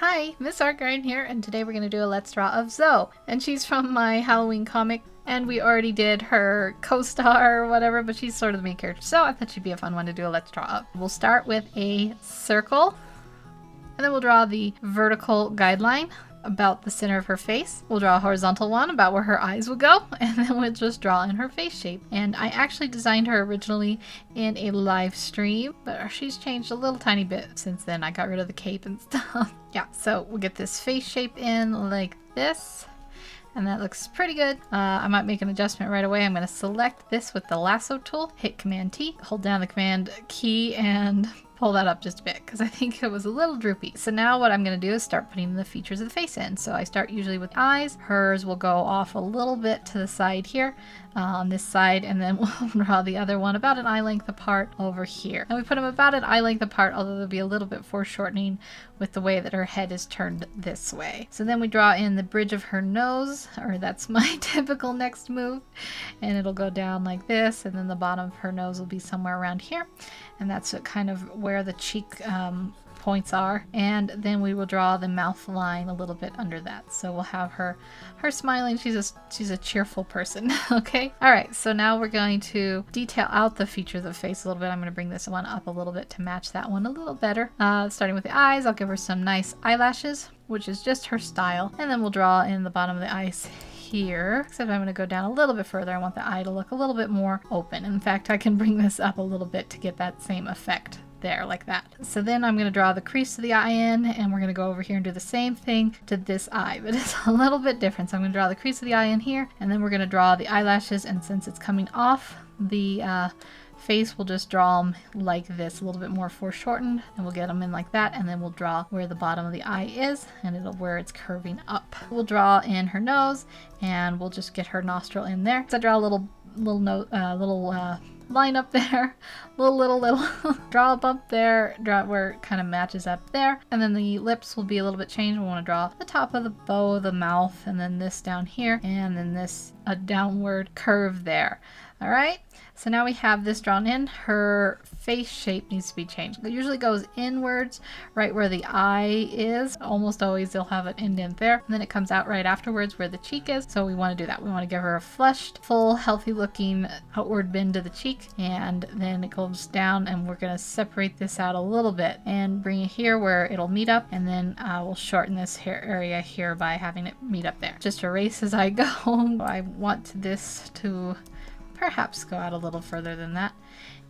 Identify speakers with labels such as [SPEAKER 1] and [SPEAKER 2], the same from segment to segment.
[SPEAKER 1] Hi, Miss Artgarden here, and today we're going to do a Let's Draw of Zoe. And she's from my Halloween comic, and we already did her co-star or whatever, but she's sort of the main character, so I thought she'd be a fun one to do a Let's Draw of. We'll start with a circle, and then we'll draw the vertical guideline about the center of her face. We'll draw a horizontal one about where her eyes will go, and then we'll just draw in her face shape. And I actually designed her originally in a live stream, but she's changed a little tiny bit since then. I got rid of the cape and stuff. Yeah, so we'll get this face shape in like this, and that looks pretty good. I might make an adjustment right away. I'm going to select this with the lasso tool, hit Command T, hold down the Command key, and pull that up just a bit because I think it was a little droopy. So now what I'm going to do is start putting the features of the face in. So I start usually with eyes. Hers will go off a little bit to the side here on this side, and then we'll draw the other one about an eye length apart over here. And we put them about an eye length apart, although there'll be a little bit foreshortening with the way that her head is turned this way. So then we draw in the bridge of her nose, or that's my typical next move, and it'll go down like this, and then the bottom of her nose will be somewhere around here, and that's kind of where the cheek points are. And then we will draw the mouth line a little bit under that. So we'll have her smiling. She's a cheerful person. Okay. All right. So now we're going to detail out the features of the face a little bit. I'm going to bring this one up a little bit to match that one a little better. Starting with the eyes, I'll give her some nice eyelashes, which is just her style. And then we'll draw in the bottom of the eyes here, except I'm going to go down a little bit further. I want the eye to look a little bit more open. In fact, I can bring this up a little bit to get that same effect there, like that. So then I'm going to draw the crease of the eye in, and we're going to go over here and do the same thing to this eye, but it's a little bit different. So I'm going to draw the crease of the eye in here, and then we're going to draw the eyelashes, and since it's coming off the face, we'll just draw them like this, a little bit more foreshortened, and we'll get them in like that, and then we'll draw where the bottom of the eye is, and where it's curving up. We'll draw in her nose, and we'll just get her nostril in there. So I draw a little line up there, little draw a bump there, draw where it kind of matches up there, and then the lips will be a little bit changed. We want to draw the top of the bow of the mouth, and then this down here, and then this a downward curve there. All right, so now we have this drawn in. Her face shape needs to be changed. It usually goes inwards right where the eye is. Almost always they'll have an indent there, and then it comes out right afterwards where the cheek is. So we want to do that. We want to give her a flushed, full, healthy looking outward bend to the cheek, and then it goes down, and we're going to separate this out a little bit and bring it here where it'll meet up, and then we'll shorten this hair area here by having it meet up there. Just erase as I go. I want this to perhaps go out a little further than that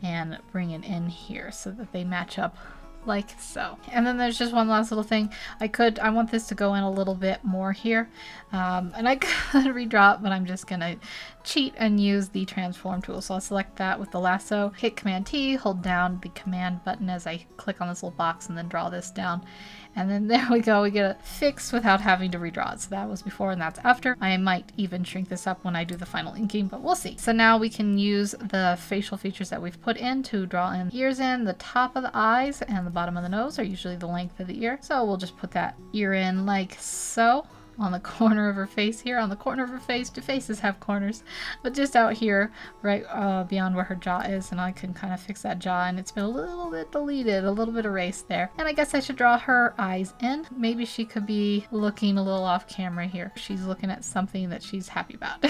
[SPEAKER 1] and bring it in here so that they match up like so. And then there's just one last little thing. I want this to go in a little bit more here, and I could redraw it, but I'm just gonna cheat and use the transform tool. So I'll select that with the lasso, hit Command T, hold down the command button as I click on this little box, and then draw this down. And then there we go, we get it fixed without having to redraw it. So that was before and that's after. I might even shrink this up when I do the final inking, but we'll see. So now we can use the facial features that we've put in to draw in ears in. The top of the eyes and the bottom of the nose are usually the length of the ear. So we'll just put that ear in like so. On the corner of her face here, on the corner of her face. Do faces have corners? But just out here, right beyond where her jaw is, and I can kind of fix that jaw, and it's been a little bit deleted, a little bit erased there. And I guess I should draw her eyes in. Maybe she could be looking a little off camera here. She's looking at something that she's happy about.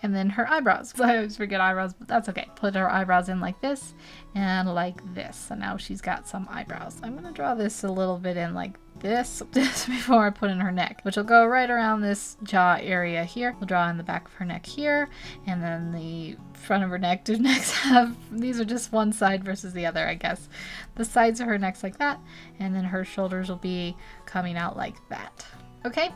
[SPEAKER 1] And then her eyebrows. I always forget eyebrows, but that's okay. Put her eyebrows in like this and like this. So now she's got some eyebrows. I'm going to draw this a little bit in like this before I put in her neck, which will go right around this jaw area here. We'll draw in the back of her neck here, and then the front of her neck. Do necks have, these are just one side versus the other, I guess. The sides of her neck's like that, and then her shoulders will be coming out like that. Okay,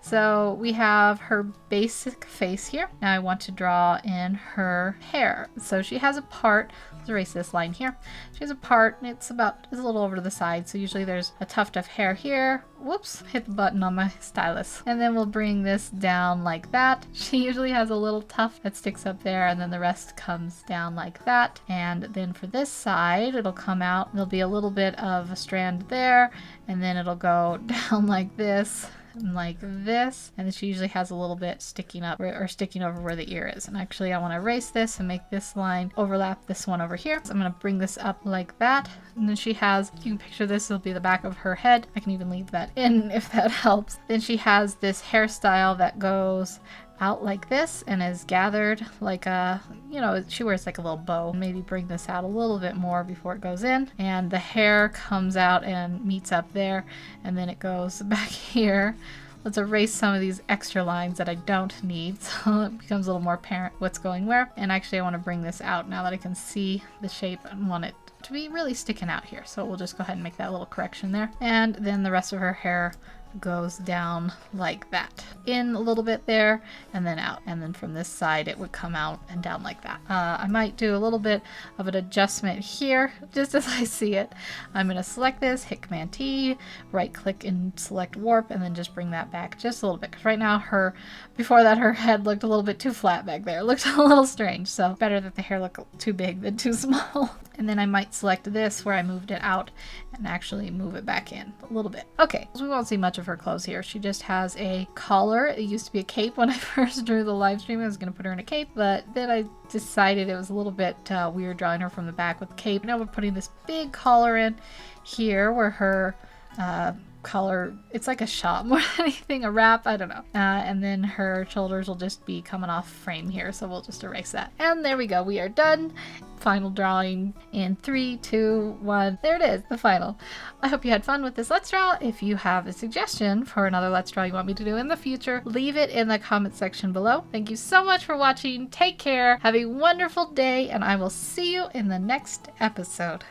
[SPEAKER 1] so we have her basic face here. Now I want to draw in her hair. So she has a part. Let's erase this line here. She has a part, and it's a little over to the side. So usually there's a tuft of hair here. Whoops, hit the button on my stylus. And then we'll bring this down like that. She usually has a little tuft that sticks up there, and then the rest comes down like that. And then for this side, it'll come out. There'll be a little bit of a strand there, and then it'll go down like this. Like this, and then she usually has a little bit sticking up or sticking over where the ear is. And actually I want to erase this and make this line overlap this one over over here. So I'm going to bring this up like that. And then she has, you can picture this, will be the back of her head. I can even leave that in if that helps. Then she has this hairstyle that goes out like this and is gathered like a, you know, she wears like a little bow. Maybe bring this out a little bit more before it goes in. And the hair comes out and meets up there, and then it goes back here. Let's erase some of these extra lines that I don't need, so it becomes a little more apparent what's going where. And actually I want to bring this out now that I can see the shape and want it to be really sticking out here. So we'll just go ahead and make that little correction there. And then the rest of her hair goes down like that, in a little bit there and then out, and then from this side it would come out and down like that. I might do a little bit of an adjustment here just as I see it. I'm going to select this, hit Command T, right click and select warp, and then just bring that back just a little bit, because right now before that her head looked a little bit too flat back there. It looked a little strange, so better that the hair look too big than too small. And then I might select this where I moved it out and actually move it back in a little bit. Okay, so we won't see much of her clothes here. She just has a collar. It used to be a cape when I first drew the live stream. I was going to put her in a cape, but then I decided it was a little bit weird drawing her from the back with the cape. Now we're putting this big collar in here where her collar, it's like a shot more than anything, a wrap, I don't know. And then her shoulders will just be coming off frame here, so we'll just erase that. And there we go, we are done. Final drawing in 3, 2, 1. There it is, the final. I hope you had fun with this Let's Draw. If you have a suggestion for another Let's Draw you want me to do in the future, leave it in the comment section below. Thank you so much for watching. Take care, have a wonderful day, and I will see you in the next episode.